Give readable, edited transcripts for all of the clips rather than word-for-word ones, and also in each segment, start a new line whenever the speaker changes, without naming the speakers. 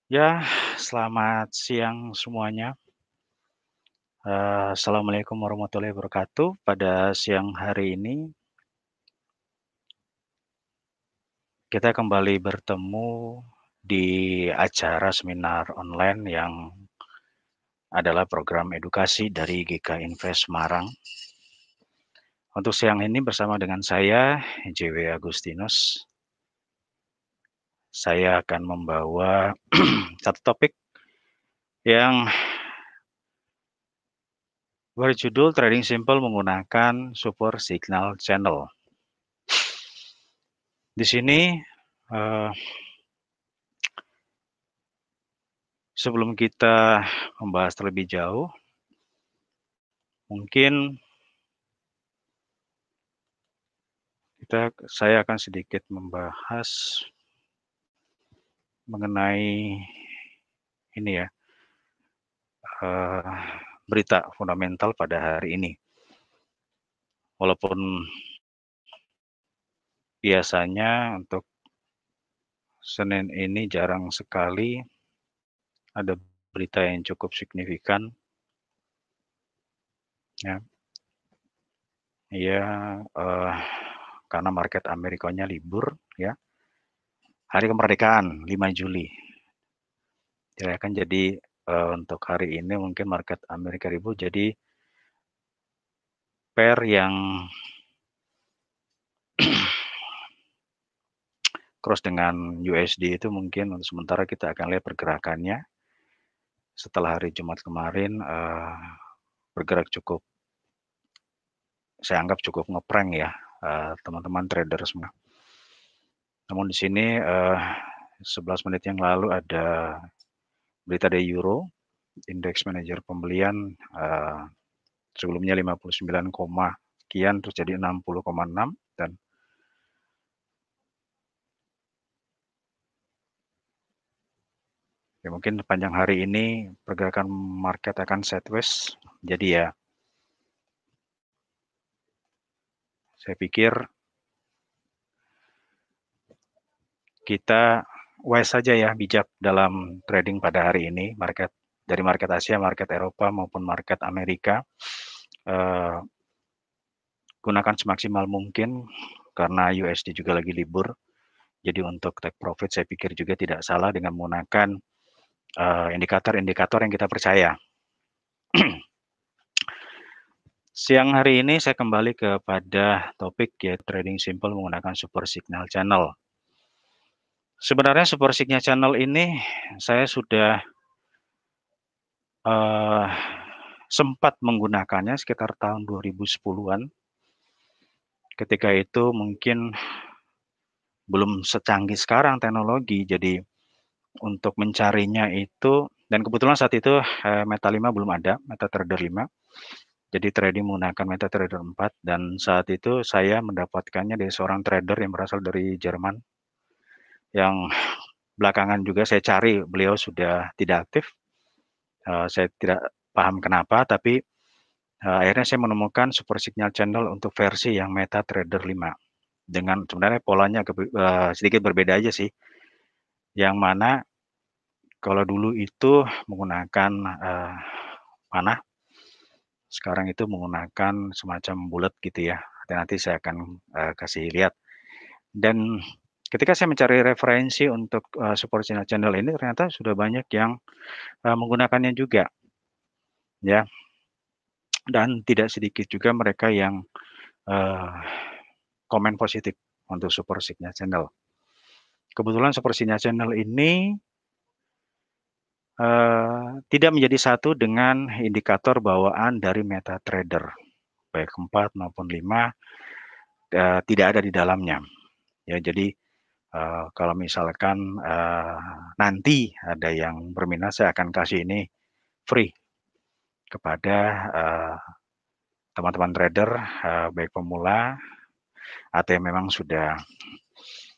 Ya, selamat siang semuanya. Assalamualaikum warahmatullahi wabarakatuh. Pada siang hari ini, kita kembali bertemu di acara seminar online yang adalah program edukasi dari GK Invest Semarang. Untuk siang ini bersama dengan saya, JW Agustinus, saya akan membawa satu topik yang berjudul Trading Simple menggunakan Super Signal Channel. Di sini, eh, sebelum kita membahas terlebih jauh, mungkin saya akan sedikit membahas mengenai ini ya, berita fundamental pada hari ini. Walaupun biasanya untuk Senin ini jarang sekali ada berita yang cukup signifikan, ya, ya karena market Amerikanya libur, ya. Hari kemerdekaan 5 Juli. Dirayakan jadi untuk hari ini mungkin market Amerika libur, jadi pair yang cross dengan USD itu mungkin untuk sementara kita akan lihat pergerakannya. Setelah hari Jumat kemarin bergerak cukup, saya anggap cukup ngeprank ya teman-teman trader semua. Namun di sini 11 menit yang lalu ada berita dari Euro, indeks manajer pembelian sebelumnya 59, sekian terus jadi 60,6 dan ya mungkin panjang hari ini pergerakan market akan sideways. Jadi ya saya pikir kita wise saja ya, bijak dalam trading pada hari ini, dari market Asia, market Eropa maupun market Amerika. Gunakan semaksimal mungkin karena USD juga lagi libur. Jadi untuk take profit saya pikir juga tidak salah dengan menggunakan indikator-indikator yang kita percaya. Siang hari ini saya kembali kepada topik ya, trading simple menggunakan super signal channel. Sebenarnya super signal channel ini saya sudah sempat menggunakannya sekitar tahun 2010-an. Ketika itu mungkin belum secanggih sekarang teknologi, jadi untuk mencarinya itu, dan kebetulan saat itu Meta 5 belum ada, MetaTrader 5. Jadi trading menggunakan MetaTrader 4, dan saat itu saya mendapatkannya dari seorang trader yang berasal dari Jerman, yang belakangan juga saya cari, beliau sudah tidak aktif. Saya tidak paham kenapa, tapi akhirnya saya menemukan super signal channel untuk versi yang MetaTrader 5. Dengan sebenarnya polanya sedikit berbeda aja sih. Yang mana kalau dulu itu menggunakan panah, sekarang itu menggunakan semacam bulat gitu ya. Dan nanti saya akan kasih lihat. Dan ketika saya mencari referensi untuk super signal channel ini, ternyata sudah banyak yang menggunakannya juga, ya. Dan tidak sedikit juga mereka yang komen positif untuk super signal channel. Kebetulan super signal channel ini tidak menjadi satu dengan indikator bawaan dari MetaTrader, baik 4 maupun 5 tidak ada di dalamnya. Ya, jadi kalau misalkan nanti ada yang berminat, saya akan kasih ini free kepada teman-teman trader, baik pemula atau yang memang sudah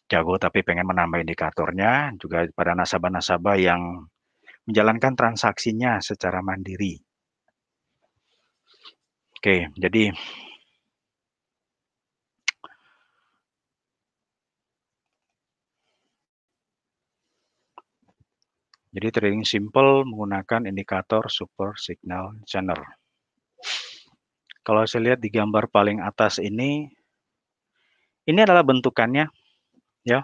jago tapi pengen menambah indikatornya, juga pada nasabah-nasabah yang menjalankan transaksinya secara mandiri. Oke, jadi Jadi trading simple menggunakan indikator super signal channel. Kalau saya lihat di gambar paling atas ini adalah bentukannya ya.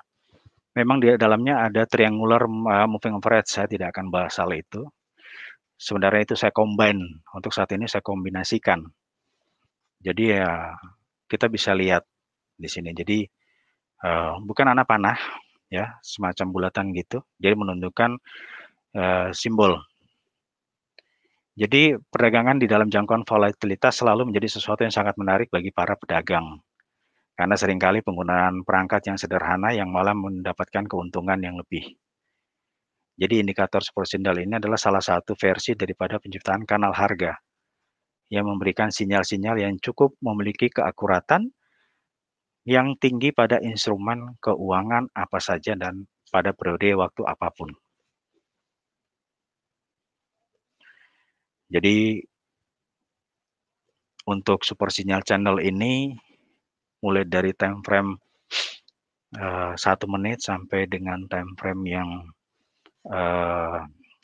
Memang di dalamnya ada triangular moving average, saya tidak akan bahas hal itu. Sebenarnya itu saya combine, untuk saat ini saya kombinasikan. Jadi ya kita bisa lihat di sini. Jadi bukan anak panah ya, semacam bulatan gitu. Jadi menunjukkan simbol. Jadi perdagangan di dalam jangkauan volatilitas selalu menjadi sesuatu yang sangat menarik bagi para pedagang. Karena seringkali penggunaan perangkat yang sederhana yang malah mendapatkan keuntungan yang lebih. Jadi indikator super signal ini adalah salah satu versi daripada penciptaan kanal harga yang memberikan sinyal-sinyal yang cukup memiliki keakuratan yang tinggi pada instrumen keuangan apa saja dan pada periode waktu apapun. Jadi untuk super signal channel ini mulai dari time frame 1 menit sampai dengan time frame yang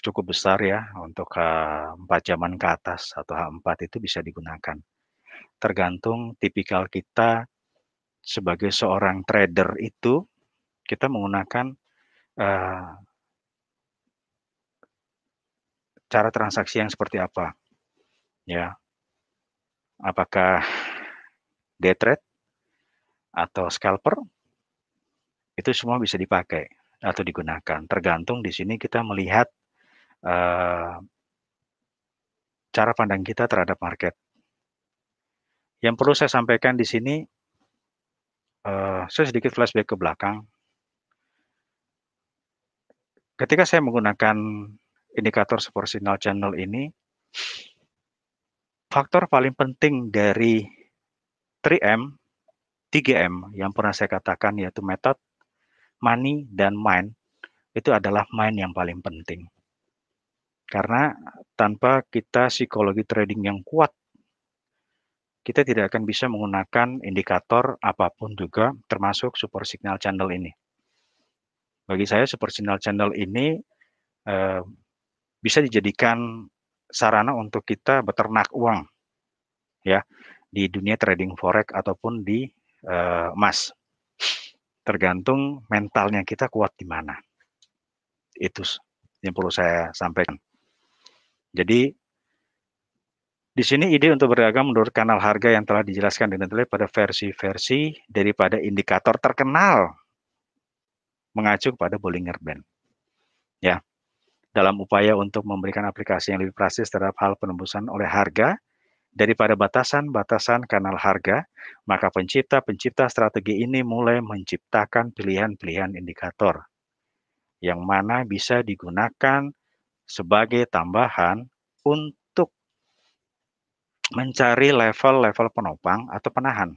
cukup besar ya, untuk 4 jaman ke atas atau H4 itu bisa digunakan. Tergantung tipikal kita sebagai seorang trader itu, kita menggunakan cara transaksi yang seperti apa, ya. Apakah day trade atau scalper, itu semua bisa dipakai atau digunakan. Tergantung di sini kita melihat cara pandang kita terhadap market. Yang perlu saya sampaikan di sini, saya sedikit flashback ke belakang. Ketika saya menggunakan indikator super signal channel ini, faktor paling penting dari 3M, 3M yang pernah saya katakan yaitu method, money, dan mind, itu adalah mind yang paling penting. Karena tanpa kita psikologi trading yang kuat, kita tidak akan bisa menggunakan indikator apapun juga, termasuk super signal channel ini. Bagi saya super signal channel ini bisa dijadikan sarana untuk kita beternak uang ya di dunia trading forex ataupun di emas. Tergantung mentalnya kita kuat di mana. Itu yang perlu saya sampaikan. Jadi di sini ide untuk berdagang menurut kanal harga yang telah dijelaskan dengan detail pada versi-versi daripada indikator terkenal mengacu pada Bollinger Band. Ya, dalam upaya untuk memberikan aplikasi yang lebih praktis terhadap hal penembusan oleh harga daripada batasan-batasan kanal harga, maka pencipta strategi ini mulai menciptakan pilihan-pilihan indikator yang mana bisa digunakan sebagai tambahan untuk mencari level-level penopang atau penahan.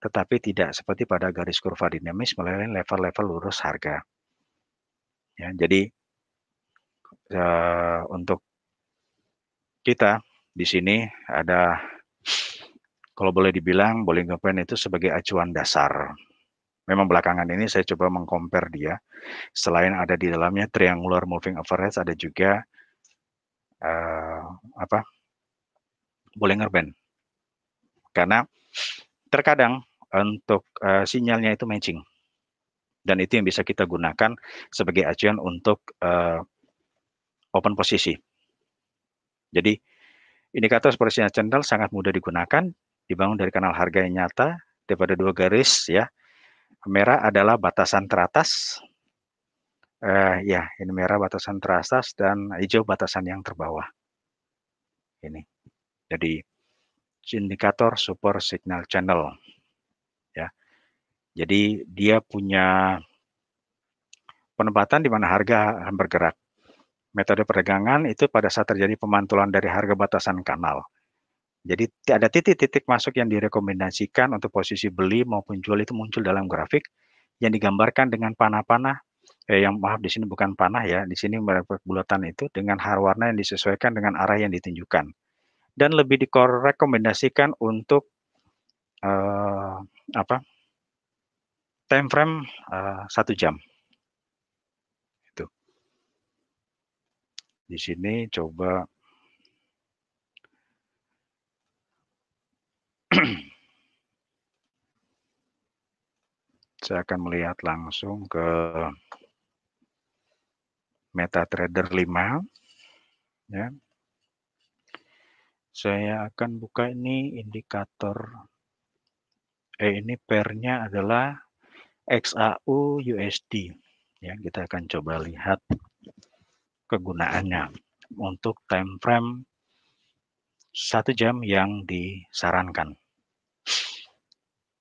Tetapi tidak seperti pada garis kurva dinamis melalui level-level lurus harga. Ya, jadi untuk kita di sini ada, kalau boleh dibilang, Bollinger Band itu sebagai acuan dasar. Memang belakangan ini saya coba mengcompare dia. Selain ada di dalamnya triangular moving average, ada juga Bollinger Band. Karena terkadang untuk sinyalnya itu matching. Dan itu yang bisa kita gunakan sebagai acuan untuk open posisi. Jadi indikator seperti sinyal channel sangat mudah digunakan, dibangun dari kanal harga yang nyata daripada 2 garis ya. Merah adalah batasan teratas, ya ini merah batasan teratas dan hijau batasan yang terbawah. Ini. Jadi indikator super signal channel ya. Jadi dia punya penempatan di mana harga bergerak. Metode perdagangan itu pada saat terjadi pemantulan dari harga batasan kanal. Jadi ada titik-titik masuk yang direkomendasikan untuk posisi beli maupun jual itu muncul dalam grafik yang digambarkan dengan panah-panah, yang maaf di sini bukan panah ya, di sini bulatan itu dengan warna yang disesuaikan dengan arah yang ditunjukkan. Dan lebih direkomendasikan untuk time frame 1 jam. Itu. Di sini coba saya akan melihat langsung ke MetaTrader 5 ya. Saya akan buka ini indikator ini pairnya adalah XAU USD ya. Kita akan coba lihat kegunaannya untuk time frame 1 jam yang disarankan.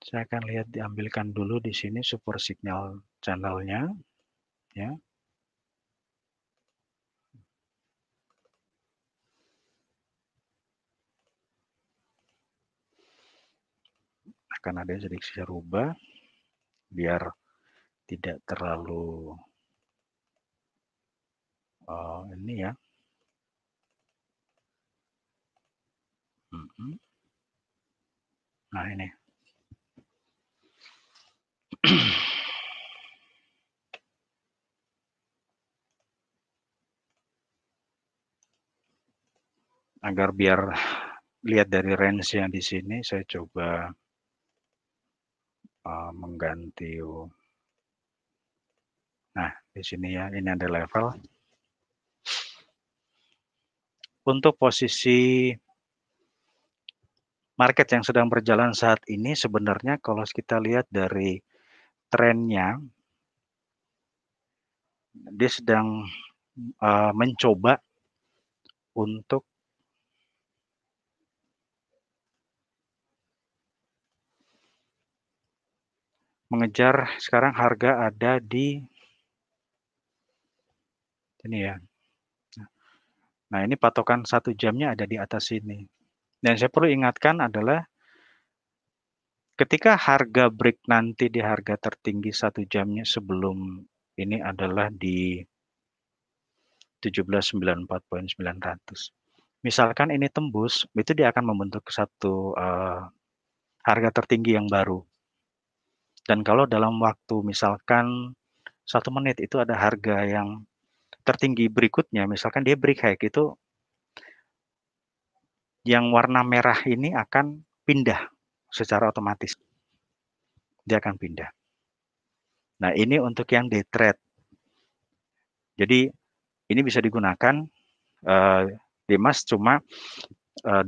Saya akan lihat diambilkan dulu di sini super signal channelnya ya. Akan ada sedikit saya rubah biar tidak terlalu ini ya. Nah ini. Agar biar lihat dari range yang di sini, saya coba mengganti. Nah, di sini ya, ini ada level. Untuk posisi market yang sedang berjalan saat ini, sebenarnya kalau kita lihat dari trennya, dia sedang mencoba untuk mengejar. Sekarang harga ada di ini ya. Nah, ini patokan 1 jamnya ada di atas sini. Dan saya perlu ingatkan adalah ketika harga break nanti di harga tertinggi 1 jamnya sebelum ini adalah di 1794.900. Misalkan ini tembus, itu dia akan membentuk satu harga tertinggi yang baru. Dan kalau dalam waktu misalkan 1 menit itu ada harga yang tertinggi berikutnya, misalkan dia break high, itu yang warna merah ini akan pindah secara otomatis. Dia akan pindah. Nah, ini untuk yang day trade. Jadi ini bisa digunakan Dimas cuma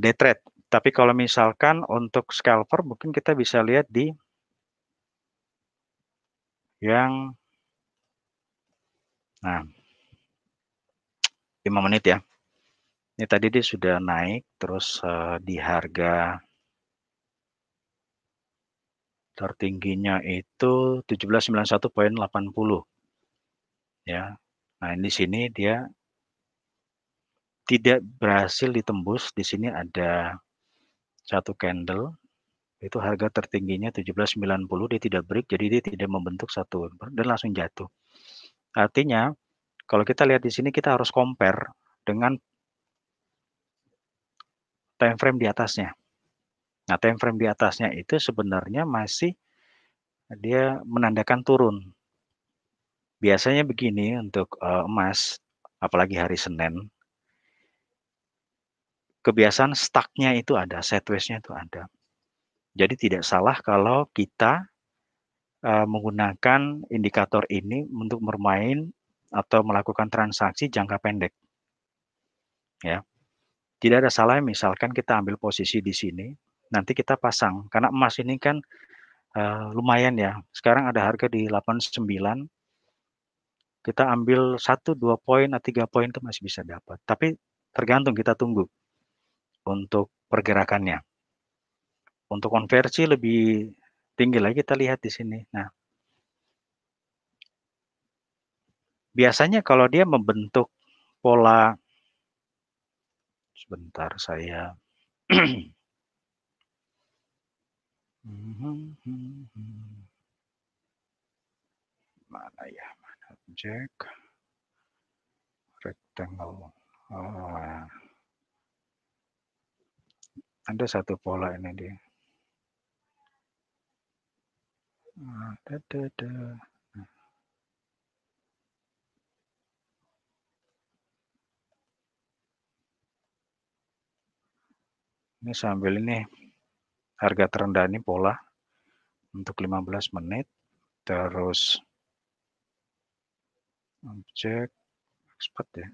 day trade. Tapi kalau misalkan untuk scalper mungkin kita bisa lihat di yang 5 menit ya. Ini tadi dia sudah naik terus di harga tertingginya itu 1791.80 ya. Nah, di sini dia tidak berhasil ditembus. Di sini ada satu candle, itu harga tertingginya 1790, dia tidak break, jadi dia tidak membentuk satu dan langsung jatuh. Artinya kalau kita lihat di sini kita harus compare dengan time frame di atasnya. Nah, time frame di atasnya itu sebenarnya masih dia menandakan turun. Biasanya begini untuk emas, apalagi hari Senin, kebiasaan stuck-nya itu ada, sideways-nya itu ada. Jadi tidak salah kalau kita menggunakan indikator ini untuk bermain atau melakukan transaksi jangka pendek. Ya. Tidak ada salah misalkan kita ambil posisi di sini, nanti kita pasang. Karena emas ini kan lumayan ya. Sekarang ada harga di 89, kita ambil 1, 2 poin, 3 poin itu masih bisa dapat. Tapi tergantung, kita tunggu untuk pergerakannya. Untuk konversi lebih tinggi lagi kita lihat di sini. Nah, biasanya kalau dia membentuk pola, sebentar saya mana ya, mana Jack rectangle. Ada satu pola ini dia. Ini sambil ini harga terendah ini pola untuk 15 menit. Terus objek expert ya.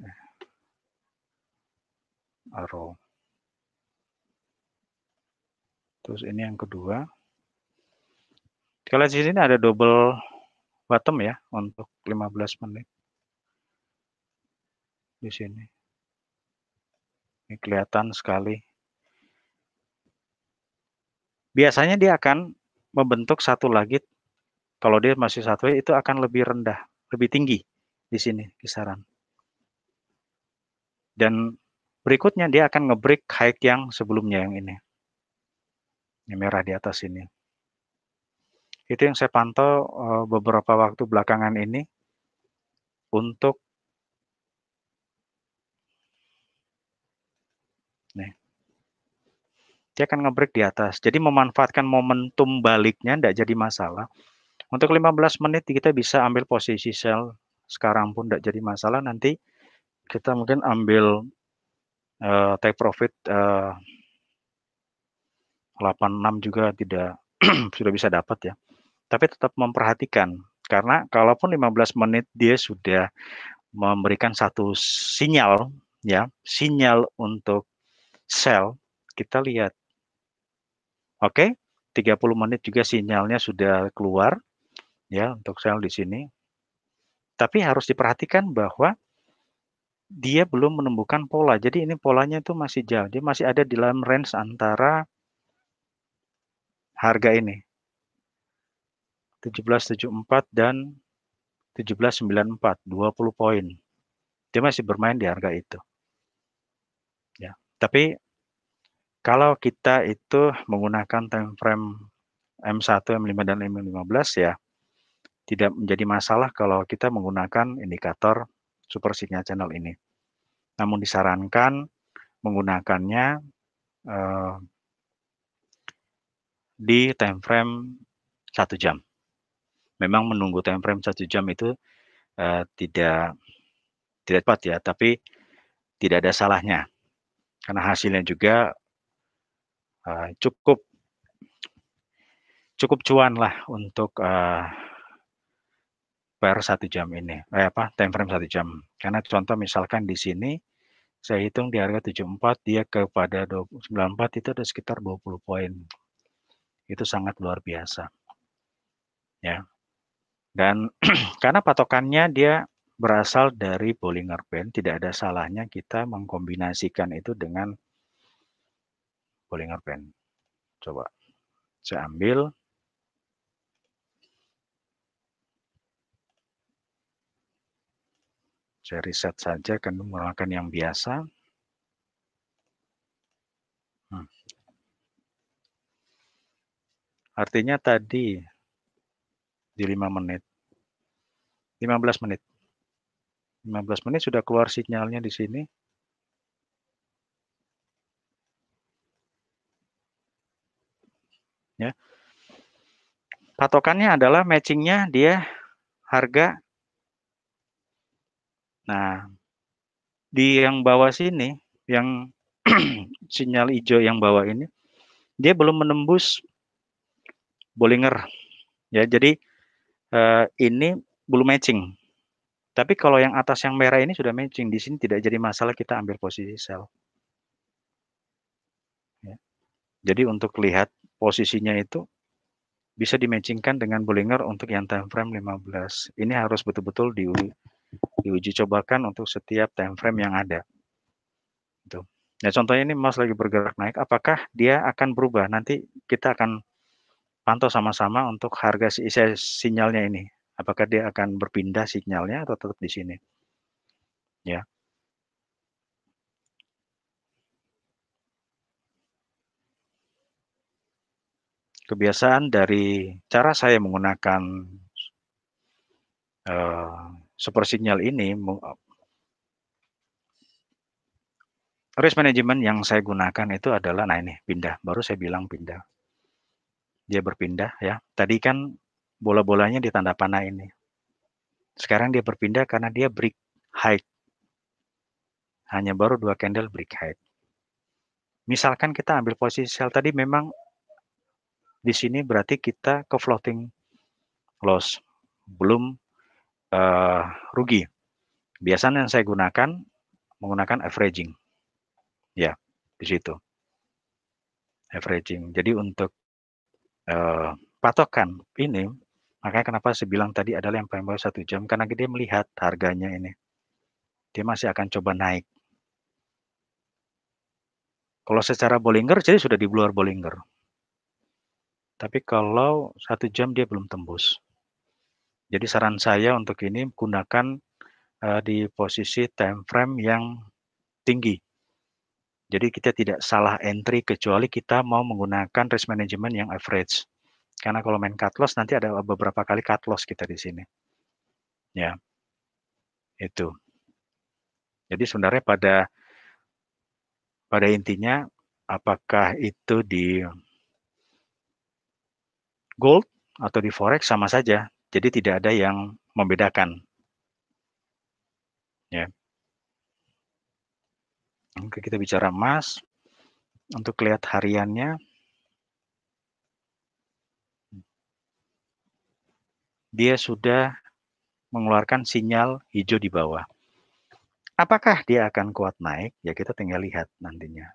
Arrow. Terus ini yang kedua. Kalau di sini ada double bottom ya untuk 15 menit. Di sini. Ini kelihatan sekali. Biasanya dia akan membentuk satu lagi. Kalau dia masih satu itu akan lebih rendah, lebih tinggi di sini kisaran. Dan berikutnya dia akan nge-break high yang sebelumnya yang ini. Ini merah di atas ini. Itu yang saya pantau beberapa waktu belakangan ini untuk nih. Dia akan nge-break di atas. Jadi memanfaatkan momentum baliknya tidak jadi masalah. Untuk 15 menit kita bisa ambil posisi sell sekarang pun tidak jadi masalah. Nanti kita mungkin ambil take profit 86 juga tidak sudah bisa dapat ya. Tapi tetap memperhatikan karena kalaupun 15 menit dia sudah memberikan satu sinyal ya, sinyal untuk sell, kita lihat. Oke, 30 menit juga sinyalnya sudah keluar ya untuk sell di sini. Tapi harus diperhatikan bahwa dia belum menemukan pola. Jadi ini polanya itu masih jauh. Dia masih ada di dalam range antara harga ini 1774 dan 1794, 20 poin. Dia masih bermain di harga itu. Ya. Tapi kalau kita itu menggunakan time frame M1, M5 dan M15 ya tidak menjadi masalah kalau kita menggunakan indikator super signal channel ini. Namun disarankan menggunakannya di time frame 1 jam. Memang menunggu time frame 1 jam itu tidak tepat ya, tapi tidak ada salahnya. Karena hasilnya juga cukup cuan lah untuk per 1 jam ini. Time frame 1 jam. Karena contoh misalkan di sini saya hitung di harga 74 dia kepada 94 itu ada sekitar 20 poin. Itu sangat luar biasa. Ya. Dan karena patokannya dia berasal dari Bollinger Band, tidak ada salahnya kita mengkombinasikan itu dengan Bollinger Band. Coba saya ambil. Saya reset saja kan menggunakan yang biasa. Artinya tadi di 5 menit. 15 menit. 15 menit sudah keluar sinyalnya di sini. Ya. Patokannya adalah matchingnya dia harga. Nah, di yang bawah sini, yang sinyal hijau yang bawah ini, dia belum menembus Bollinger. Ya, jadi ini belum matching. Tapi kalau yang atas yang merah ini sudah matching, di sini tidak jadi masalah kita ambil posisi sell. Ya. Jadi untuk lihat posisinya itu bisa dimatchingkan dengan Bollinger untuk yang time frame 15. Ini harus betul-betul diuji cobakan untuk setiap time frame yang ada. Gitu. Nah, contohnya ini Mas lagi bergerak naik, apakah dia akan berubah? Nanti kita akan pantau sama-sama untuk harga sinyalnya ini. Apakah dia akan berpindah sinyalnya atau tetap di sini? Ya. Kebiasaan dari cara saya menggunakan super signal ini, risk management yang saya gunakan itu adalah, nah ini pindah, baru saya bilang pindah. Dia berpindah ya. Tadi kan bola-bolanya di tanda panah ini. Sekarang dia berpindah karena dia break high. Hanya baru 2 candle break high. Misalkan kita ambil posisi sell tadi memang di sini berarti kita ke floating loss, belum rugi. Biasanya yang saya gunakan menggunakan averaging, ya di situ averaging. Jadi untuk patokan ini, makanya kenapa saya bilang tadi adalah yang paling bawah 1 jam, karena dia melihat harganya ini, dia masih akan coba naik. Kalau secara Bollinger jadi sudah di luar Bollinger. Tapi kalau 1 jam dia belum tembus. Jadi saran saya untuk ini gunakan di posisi time frame yang tinggi. Jadi kita tidak salah entry kecuali kita mau menggunakan risk management yang average. Karena kalau main cut loss nanti ada beberapa kali cut loss kita di sini. Ya, itu. Jadi sebenarnya pada intinya apakah itu di gold atau di forex sama saja. Jadi tidak ada yang membedakan. Ya. Oke, kita bicara emas. Untuk lihat hariannya, dia sudah mengeluarkan sinyal hijau di bawah. Apakah dia akan kuat naik? Ya kita tinggal lihat nantinya.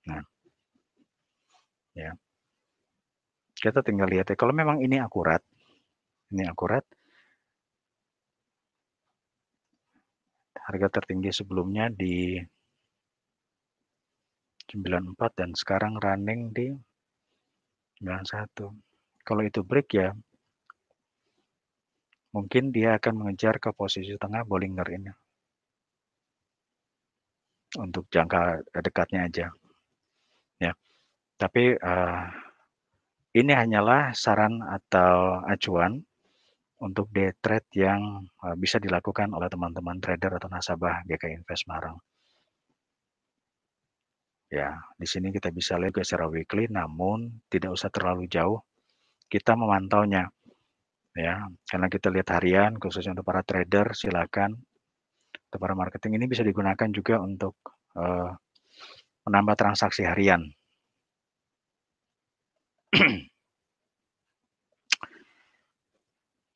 Nah, ya. Kita tinggal lihat ya. Kalau memang ini akurat, harga tertinggi sebelumnya di 94 dan sekarang running di 91. Kalau itu break ya, mungkin dia akan mengejar ke posisi tengah Bollinger ini. Untuk jangka dekatnya aja. Ya. Tapi ini hanyalah saran atau acuan untuk day trade yang bisa dilakukan oleh teman-teman trader atau nasabah GK Invest Marang. Ya, di sini kita bisa lihat secara weekly, namun tidak usah terlalu jauh. Kita memantaunya, ya, karena kita lihat harian, khususnya untuk para trader, silakan. Untuk para marketing ini bisa digunakan juga untuk menambah transaksi harian.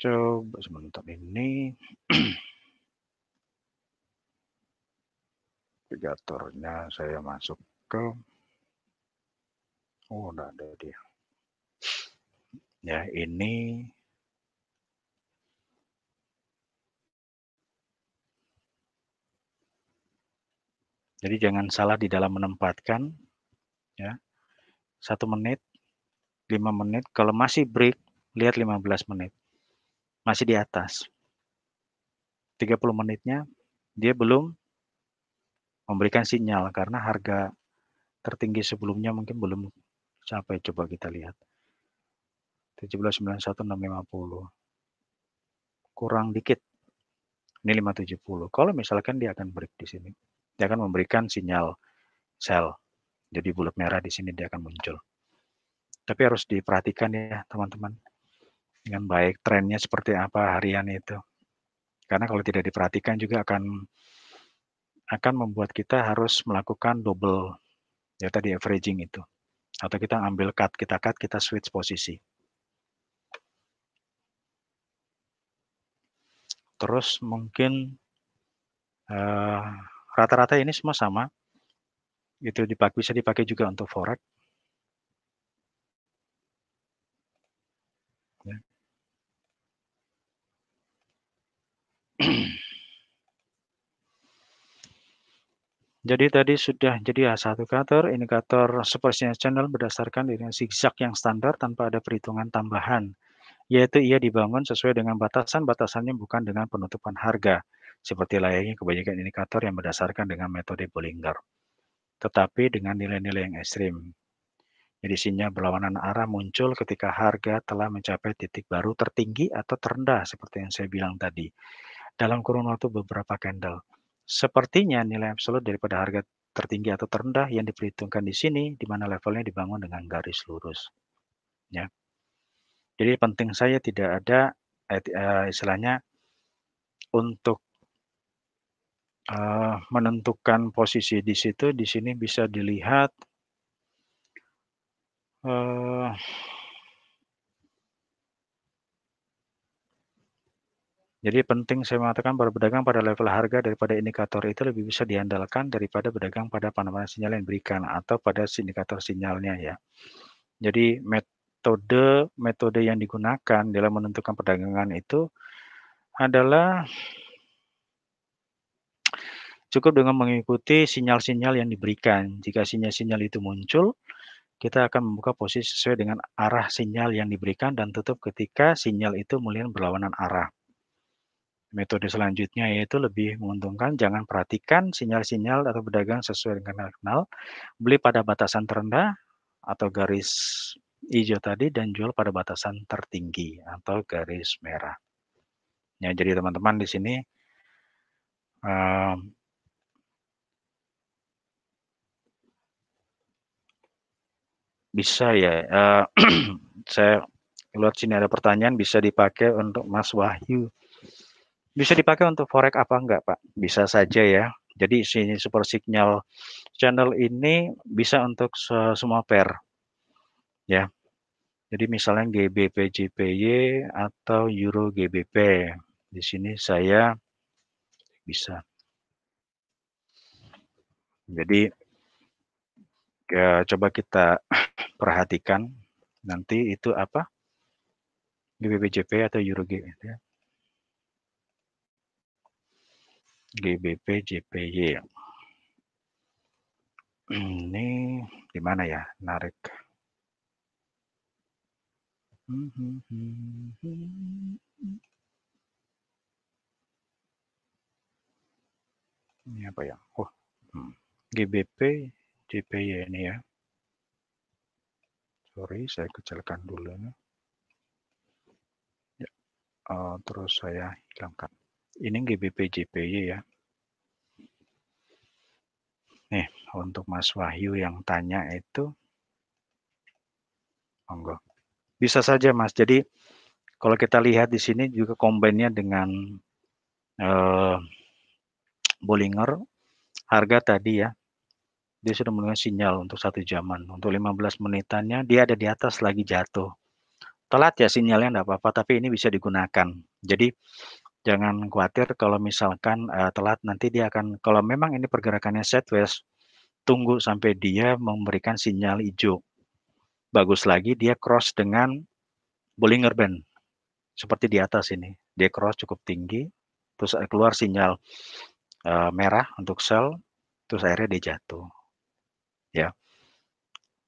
Coba sebentar ini. Indikatornya saya masuk ke udah ada dia. Ya, ini jadi jangan salah di dalam menempatkan ya. 1 menit, 5 menit, kalau masih break lihat 15 menit. Masih di atas. 30 menitnya dia belum memberikan sinyal karena harga tertinggi sebelumnya mungkin belum sampai, coba kita lihat. 1791,650. Kurang dikit. Ini 570. Kalau misalkan dia akan break di sini, dia akan memberikan sinyal sell. Jadi bulat merah di sini dia akan muncul. Tapi harus diperhatikan ya teman-teman. Dengan baik trennya seperti apa harian itu. Karena kalau tidak diperhatikan juga akan membuat kita harus melakukan double ya tadi averaging itu. Atau kita ambil cut, kita switch posisi. Terus mungkin rata-rata ini semua sama. Itu bisa dipakai juga untuk forex. Ya. Jadi tadi sudah jadi satu indikator sepertinya channel berdasarkan dengan zigzag yang standar tanpa ada perhitungan tambahan, yaitu ia dibangun sesuai dengan batasannya bukan dengan penutupan harga, seperti layaknya kebanyakan indikator yang berdasarkan dengan metode Bollinger, tetapi dengan nilai-nilai yang ekstrim. Jadi sinyal berlawanan arah muncul ketika harga telah mencapai titik baru tertinggi atau terendah seperti yang saya bilang tadi. Dalam kurun waktu beberapa candle. Sepertinya nilai absolut daripada harga tertinggi atau terendah yang diperhitungkan di sini, di mana levelnya dibangun dengan garis lurus. Ya. Jadi penting saya tidak ada istilahnya untuk menentukan posisi di situ, di sini bisa dilihat, eee, jadi penting saya mengatakan bahwa berdagang pada level harga daripada indikator itu lebih bisa diandalkan daripada berdagang pada penambahan sinyal yang diberikan atau pada indikator sinyalnya ya. Jadi metode yang digunakan dalam menentukan perdagangan itu adalah cukup dengan mengikuti sinyal-sinyal yang diberikan. Jika sinyal-sinyal itu muncul, kita akan membuka posisi sesuai dengan arah sinyal yang diberikan dan tutup ketika sinyal itu mulai berlawanan arah. Metode selanjutnya yaitu lebih menguntungkan jangan perhatikan sinyal-sinyal atau berdagang sesuai dengan kenal, beli pada batasan terendah atau garis hijau tadi dan jual pada batasan tertinggi atau garis merah. Ya, jadi teman-teman di sini bisa ya. Saya lihat sini ada pertanyaan bisa dipakai untuk Mas Wahyu. Bisa dipakai untuk forex apa enggak, Pak? Bisa saja ya. Jadi sini super signal channel ini bisa untuk semua pair ya. Jadi misalnya GBP JPY atau Euro GBP. Di sini saya bisa. Jadi coba kita perhatikan nanti itu apa? GBP JPY atau Euro GBP. GBP JPY. Ini di mana ya? Narik. Ini apa ya? Oh, GBP JPY ini ya. Sorry, saya kecilkan dulu. Ya, terus saya hilangkan. Ini GBP JPY ya. Nih, untuk Mas Wahyu yang tanya itu, monggo. Bisa saja Mas. Jadi kalau kita lihat di sini juga combine-nya dengan Bollinger, harga tadi ya, dia sudah menunjukkan sinyal untuk 1 jaman. Untuk 15 menitannya dia ada di atas lagi jatuh. Telat ya sinyalnya enggak apa-apa, tapi ini bisa digunakan. Jadi jangan khawatir kalau misalkan telat nanti dia akan kalau memang ini pergerakannya sideways, tunggu sampai dia memberikan sinyal hijau. Bagus lagi dia cross dengan Bollinger Band. Seperti di atas ini. Dia cross cukup tinggi, terus keluar sinyal merah untuk sell, terus akhirnya dia jatuh. Ya.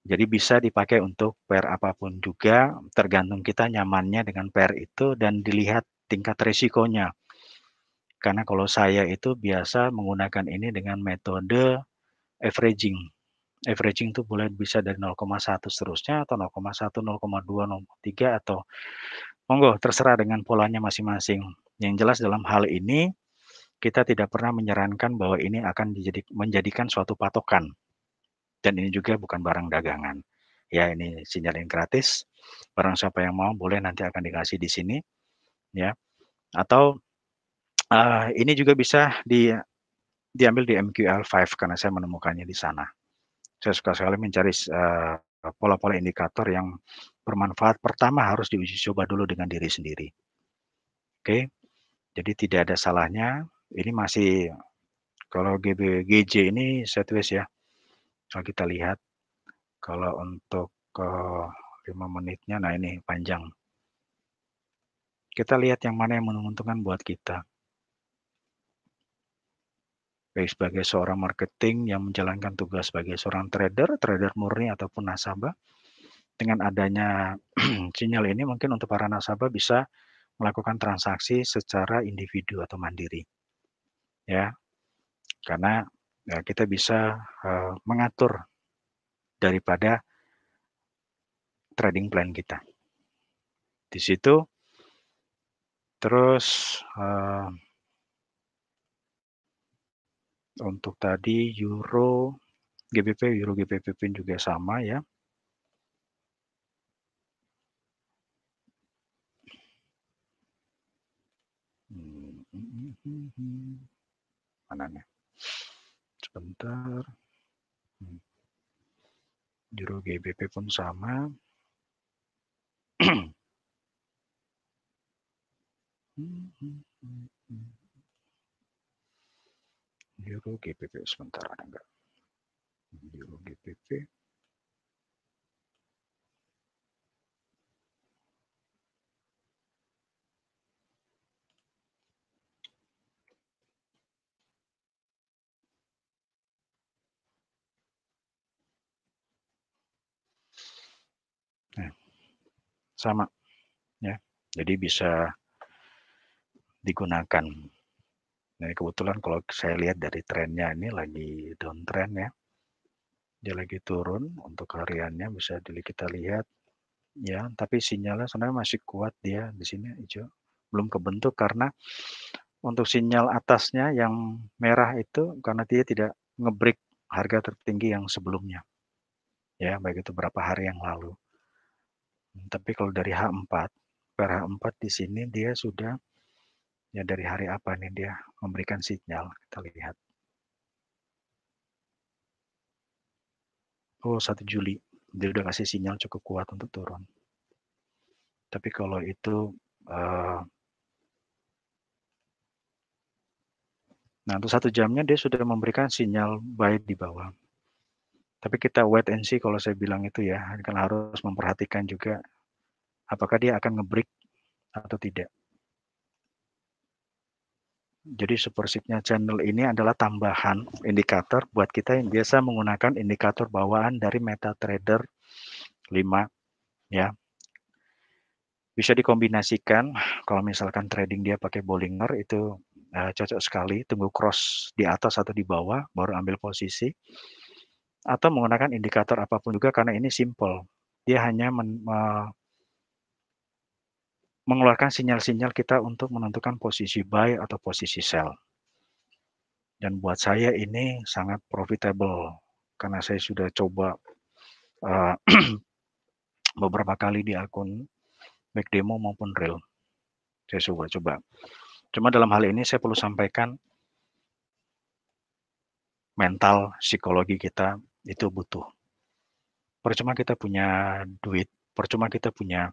Jadi bisa dipakai untuk pair apapun juga, tergantung kita nyamannya dengan pair itu dan dilihat tingkat risikonya. Karena kalau saya itu biasa menggunakan ini dengan metode averaging. Averaging itu boleh bisa dari 0,1 seterusnya atau 0,1, 0,2, 0,3 atau monggo terserah dengan polanya masing-masing. Yang jelas dalam hal ini kita tidak pernah menyarankan bahwa ini akan menjadikan suatu patokan. Dan ini juga bukan barang dagangan. Ya, ini sinyalin gratis. Barang siapa yang mau boleh nanti akan dikasih di sini ya. Atau ini juga bisa diambil di MQL5 karena saya menemukannya di sana. Saya suka sekali mencari pola-pola indikator yang bermanfaat. Pertama harus diuji coba dulu dengan diri sendiri. Oke, jadi tidak ada salahnya. Ini masih kalau GJ ini sideways ya. Kalau kita lihat, kalau untuk 5 menitnya, nah ini panjang. Kita lihat yang mana yang menguntungkan buat kita. Baik sebagai seorang marketing yang menjalankan tugas sebagai seorang trader, trader murni ataupun nasabah, dengan adanya sinyal ini mungkin untuk para nasabah bisa melakukan transaksi secara individu atau mandiri. Ya, karena ya, kita bisa mengatur daripada trading plan kita. Di situ terus untuk tadi Euro GBP, Euro GBP pun juga sama ya. Mana nih? Sebentar. Euro GBP pun sama. Euro GBP sebentar, ada enggak? Euro GBP. Nah, sama ya. Jadi bisa digunakan. Nah, kebetulan kalau saya lihat dari trennya ini lagi downtrend ya. Dia lagi turun untuk hariannya bisa kita lihat ya, tapi sinyalnya sebenarnya masih kuat dia di sini hijau. Belum kebentuk karena untuk sinyal atasnya yang merah itu karena dia tidak ngebreak harga tertinggi yang sebelumnya. Ya, baik itu berapa hari yang lalu. Tapi kalau dari H4, per H4 di sini dia sudah ya dari hari apa nih dia memberikan sinyal, kita lihat. Oh, 1 Juli. Dia udah kasih sinyal cukup kuat untuk turun. Tapi kalau itu nah, untuk 1 jamnya dia sudah memberikan sinyal buy di bawah. Tapi kita wait and see kalau saya bilang itu ya, kan harus memperhatikan juga apakah dia akan nge-break atau tidak. Jadi supersipnya channel ini adalah tambahan indikator buat kita yang biasa menggunakan indikator bawaan dari MetaTrader 5 ya. Bisa dikombinasikan kalau misalkan trading dia pakai Bollinger itu cocok sekali, tunggu cross di atas atau di bawah baru ambil posisi. Atau menggunakan indikator apapun juga karena ini simple. Dia hanya mengeluarkan sinyal-sinyal kita untuk menentukan posisi buy atau posisi sell. Dan buat saya ini sangat profitable karena saya sudah coba beberapa kali di akun baik demo maupun real. Saya coba. Cuma dalam hal ini saya perlu sampaikan mental psikologi kita itu butuh. Percuma kita punya duit, percuma kita punya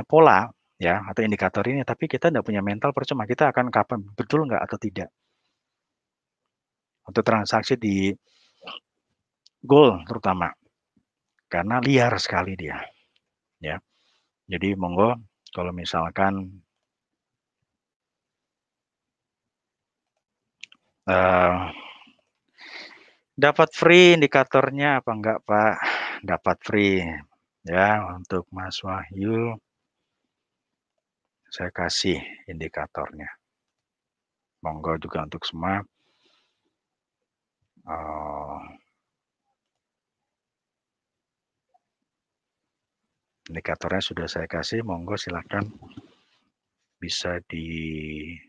pola ya atau indikator ini, tapi kita tidak punya mental, percuma kita akan kapan betul nggak atau tidak. Untuk transaksi di gold terutama, karena liar sekali dia, ya. Jadi monggo kalau misalkan dapat free indikatornya apa enggak Pak? Dapat free ya untuk Mas Wahyu. Saya kasih indikatornya. Monggo juga untuk semua. Indikatornya sudah saya kasih, monggo silakan bisa diambil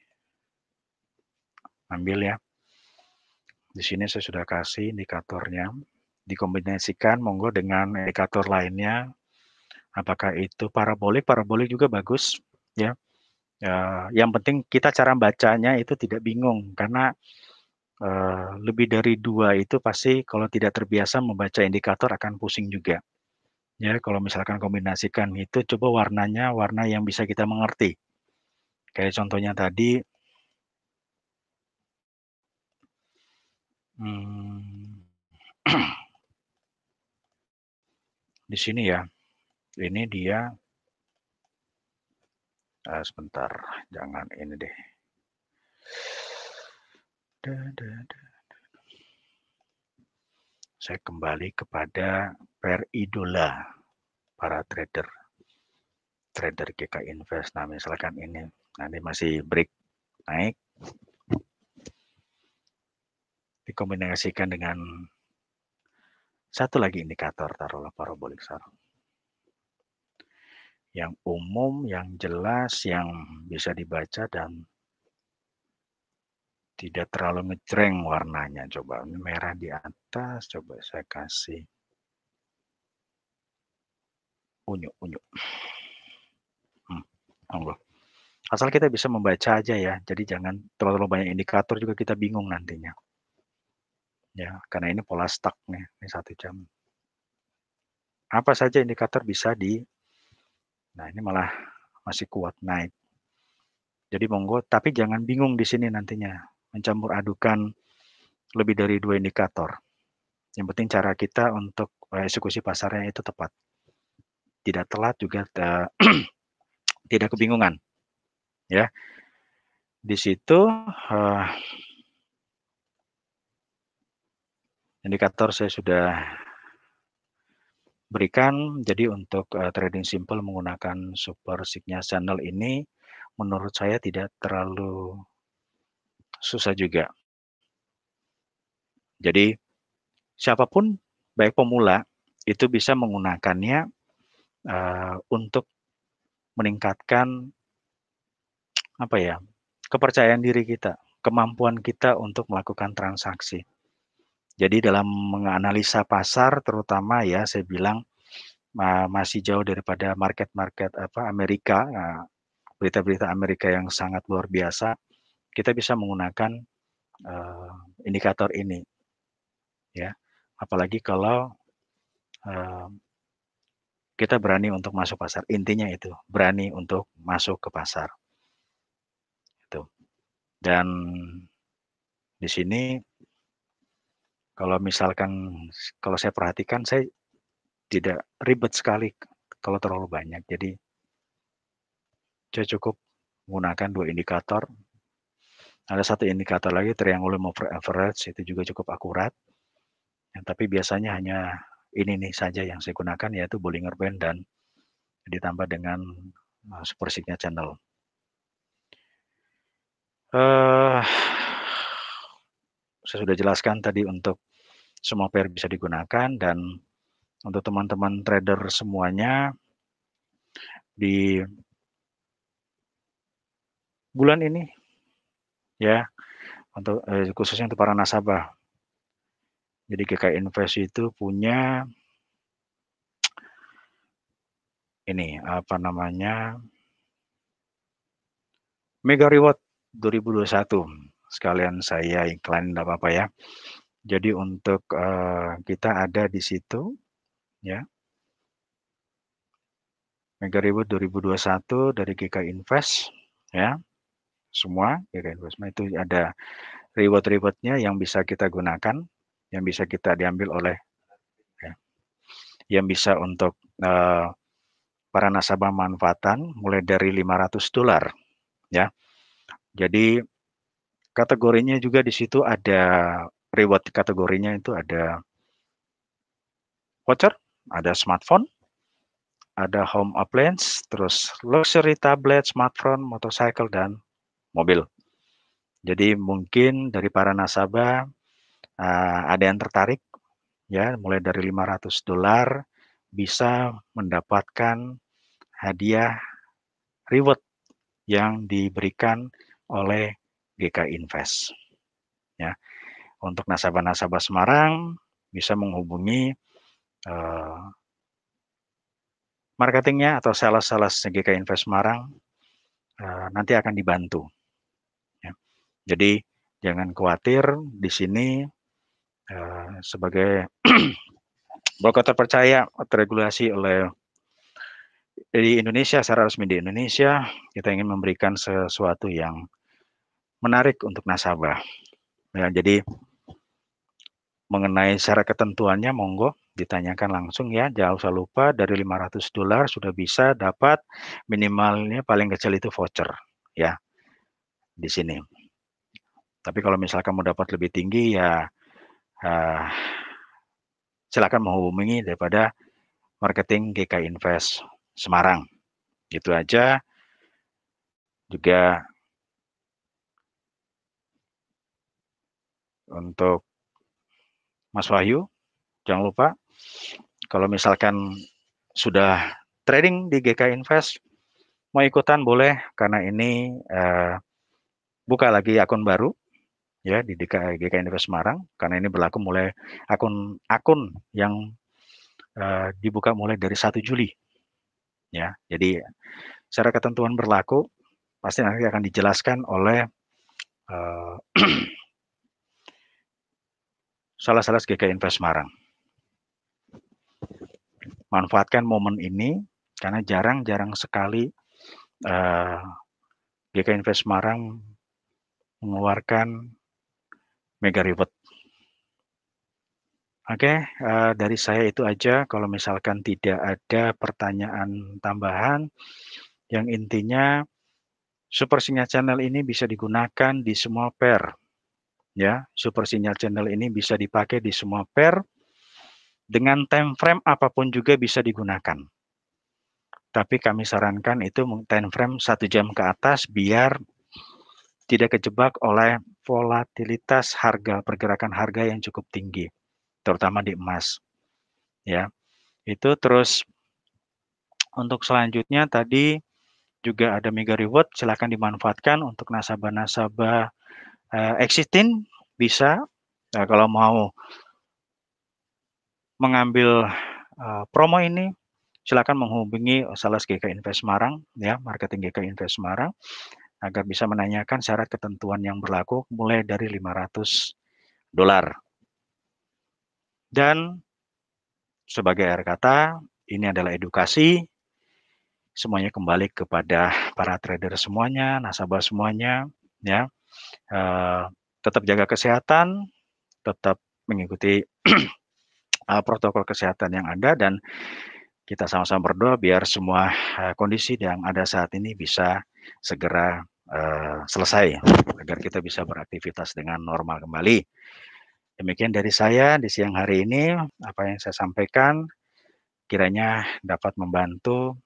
ya. Di sini saya sudah kasih indikatornya. Dikombinasikan monggo dengan indikator lainnya. Apakah itu parabolik? Parabolik juga bagus ya. Yang penting kita cara bacanya itu tidak bingung karena lebih dari 2 itu pasti kalau tidak terbiasa membaca indikator akan pusing juga. Ya, kalau misalkan kombinasikan itu coba warnanya warna yang bisa kita mengerti. Kayak contohnya tadi di sini ya. Ini dia sebentar, jangan ini deh. Saya kembali kepada per idola para trader GK Invest. Nah, misalkan ini nanti masih break naik, dikombinasikan dengan satu lagi indikator, taruhlah parabolik sarung. Yang umum, yang jelas, yang bisa dibaca dan tidak terlalu ngejreng warnanya. Coba ini merah di atas, coba saya kasih unyu. Monggo. Asal kita bisa membaca aja ya, jadi jangan terlalu banyak indikator juga kita bingung nantinya. Ya, karena ini pola stuck nih, ini 1 jam. Apa saja indikator bisa nah ini malah masih kuat naik. Jadi monggo, tapi jangan bingung di sini nantinya, mencampur adukan lebih dari 2 indikator. Yang penting cara kita untuk eksekusi pasarnya itu tepat. Tidak telat juga tidak kebingungan, ya. Di situ indikator saya sudah berikan. Jadi untuk trading simple menggunakan super signal channel ini menurut saya tidak terlalu susah juga. Jadi siapapun baik pemula itu bisa menggunakannya untuk meningkatkan apa ya, kepercayaan diri kita, kemampuan kita untuk melakukan transaksi. Jadi dalam menganalisa pasar terutama ya saya bilang masih jauh daripada market-market Amerika, berita-berita Amerika yang sangat luar biasa. Kita bisa menggunakan indikator ini, ya. Apalagi kalau kita berani untuk masuk pasar. Intinya itu, berani untuk masuk ke pasar. Itu. Dan di sini kalau misalkan kalau saya perhatikan saya tidak ribet sekali kalau terlalu banyak. Jadi saya cukup menggunakan 2 indikator. Ada 1 indikator lagi triangle moving average itu juga cukup akurat. Tapi biasanya hanya ini nih saja yang saya gunakan yaitu Bollinger Band dan ditambah dengan super signal channel. Saya sudah jelaskan tadi untuk semua pair bisa digunakan dan untuk teman-teman trader semuanya di bulan ini ya untuk khususnya untuk para nasabah. Jadi GKI Invest itu punya ini apa namanya Mega Reward 2021. Sekalian saya iklan enggak apa-apa ya. Jadi untuk kita ada di situ ya. Mega Reward 2021 dari GKI Invest ya. Semua GKI Investment itu ada reward-rewardnya yang bisa kita gunakan, yang bisa kita diambil oleh ya, yang bisa untuk para nasabah manfaatan mulai dari $500 ya. Jadi kategorinya juga di situ ada reward kategorinya itu ada voucher, ada smartphone, ada home appliance, terus luxury tablet, smartphone, motorcycle dan mobil. Jadi mungkin dari para nasabah ada yang tertarik ya mulai dari $500 bisa mendapatkan hadiah reward yang diberikan oleh GKI Invest ya. Untuk nasabah-nasabah Semarang bisa menghubungi marketingnya atau sales-sales GKI Invest Semarang nanti akan dibantu ya. Jadi jangan khawatir di sini sebagai broker terpercaya teregulasi oleh di Indonesia secara resmi di Indonesia, kita ingin memberikan sesuatu yang menarik untuk nasabah. Ya, jadi mengenai syarat ketentuannya monggo ditanyakan langsung ya. Jangan usah lupa dari $500 sudah bisa dapat minimalnya paling kecil itu voucher ya di sini. Tapi kalau misalkan mau dapat lebih tinggi ya silakan menghubungi daripada marketing GKI Invest Semarang. Gitu aja. Juga untuk Mas Wahyu, jangan lupa kalau misalkan sudah trading di GKI Invest, mau ikutan boleh karena ini buka lagi akun baru ya di GKI Invest Semarang karena ini berlaku mulai akun yang dibuka mulai dari 1 Juli ya. Jadi secara ketentuan berlaku pasti nanti akan dijelaskan oleh salah sales GK Invest Semarang. Manfaatkan momen ini karena jarang-jarang sekali GK Invest Semarang mengeluarkan mega reward. Oke, dari saya itu aja. Kalau misalkan tidak ada pertanyaan tambahan, yang intinya Super Sinyal Channel ini bisa digunakan di semua pair. Ya, Super Sinyal Channel ini bisa dipakai di semua pair. Dengan time frame apapun juga bisa digunakan. Tapi kami sarankan itu time frame 1 jam ke atas biar tidak kejebak oleh volatilitas harga, pergerakan harga yang cukup tinggi, terutama di emas. Ya, itu terus untuk selanjutnya tadi juga ada mega reward, silakan dimanfaatkan untuk nasabah-nasabah existing bisa. Kalau mau mengambil promo ini, silakan menghubungi sales GK Invest Semarang, ya, marketing GK Invest Semarang, agar bisa menanyakan syarat ketentuan yang berlaku mulai dari $500. Dan sebagai akhir kata, ini adalah edukasi, semuanya kembali kepada para trader semuanya, nasabah semuanya, ya. Tetap jaga kesehatan, tetap mengikuti protokol kesehatan yang ada, dan kita sama-sama berdoa biar semua kondisi yang ada saat ini bisa segera selesai, agar kita bisa beraktivitas dengan normal kembali. Demikian dari saya di siang hari ini, apa yang saya sampaikan kiranya dapat membantu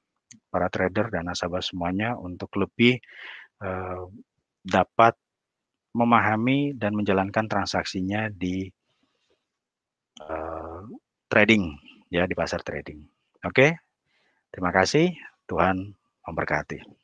para trader dan nasabah semuanya untuk lebih dapat memahami dan menjalankan transaksinya di trading, ya, di pasar trading. Oke, terima kasih. Tuhan memberkati.